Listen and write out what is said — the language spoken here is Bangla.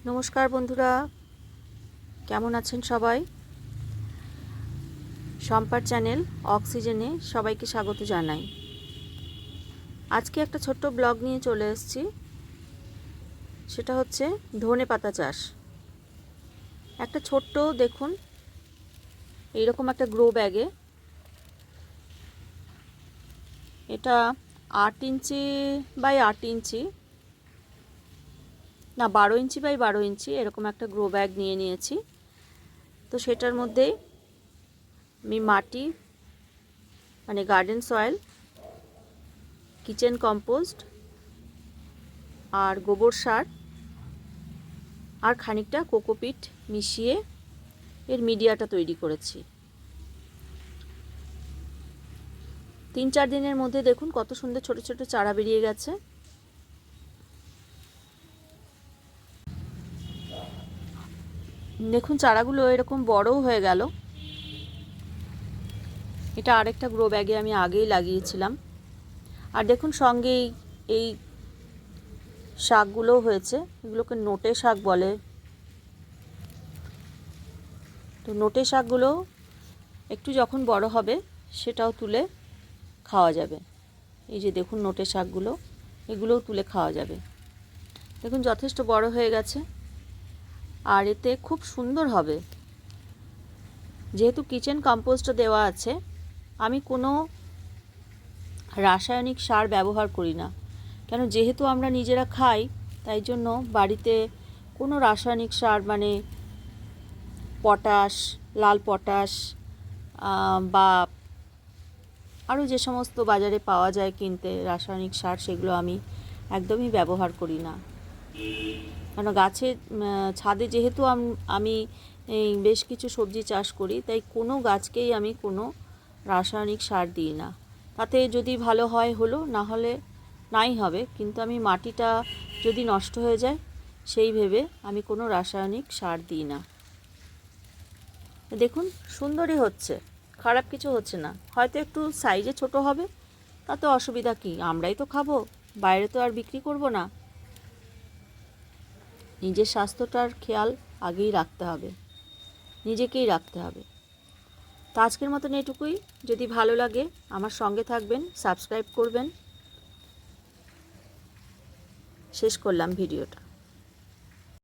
নমস্কার বন্ধুরা, কেমন আছেন সবাই? সম্পার চ্যানেল অক্সিজেনে সবাইকে স্বাগত জানাই। আজকে একটা ছোট্ট ব্লগ নিয়ে চলে এসেছি। সেটা হচ্ছে ধনেপাতা চাষ। একটা ছোট্ট দেখুন এইরকম একটা গ্রো ব্যাগে, এটা 8 ইঞ্চি বাই 8 ইঞ্চি না 12 ইঞ্চি বাই 12 ইঞ্চি এরকম একটা গ্রো ব্যাগ নিয়ে নিয়েছি। তো সেটার মধ্যেই আমি মাটি মানে গার্ডেন সয়েল, কিচেন কম্পোস্ট আর গোবর সার আর খানিকটা কোকোপিট মিশিয়ে এর মিডিয়াটা তৈরি করেছি। 3-4 দিনের মধ্যে দেখুন কত সুন্দর ছোট ছোট চারা বেরিয়ে গেছে। দেখুন চারাগুলো এরকম বড়ও হয়ে গেল। এটা আরেকটা গ্রো ব্যাগে আমি আগেই লাগিয়েছিলাম। আর দেখুন সঙ্গে এই শাকগুলোও হয়েছে, এগুলোকে নোটে শাক বলে। তো নোটে শাকগুলো একটু যখন বড় হবে সেটাও তুলে খাওয়া যাবে। এই যে দেখুন নোটে শাকগুলো, এগুলোও তুলে খাওয়া যাবে। দেখুন যথেষ্ট বড় হয়ে গেছে আর এতে খুব সুন্দর হবে। যেহেতু কিচেন কম্পোস্ট দেওয়া আছে, আমি কোনো রাসায়নিক সার ব্যবহার করি না। কেন, যেহেতু আমরা নিজেরা খাই, তাই জন্য বাড়িতে কোনো রাসায়নিক সার মানে পটাশ, লাল পটাশ বা আরও যে সমস্ত বাজারে পাওয়া যায় কিনতে রাসায়নিক সার, সেগুলো আমি একদমই ব্যবহার করি না। কেন, গাছের ছাদে যেহেতু আমি বেশ কিছু সবজি চাষ করি, তাই কোনো গাছকেই আমি কোনো রাসায়নিক সার দিই না। তাতে যদি ভালো হয় হলো, না হলে নাই হবে, কিন্তু আমি মাটিটা যদি নষ্ট হয়ে যায় সেই ভেবে আমি কোনো রাসায়নিক সার দিই না। দেখুন সুন্দরই হচ্ছে, খারাপ কিছু হচ্ছে না। হয়তো একটু সাইজে ছোট হবে, তাতে অসুবিধা কী, আমরাই তো খাবো, বাইরে তো আর বিক্রি করব না। নিজের স্বাস্থ্যটার খেয়াল আগেই রাখতে হবে, নিজেকেই রাখতে হবে। তো আজকের মতন এটুকুই। যদি ভালো লাগে আমার সঙ্গে থাকবেন, সাবস্ক্রাইব করবেন। শেষ করলাম ভিডিওটা।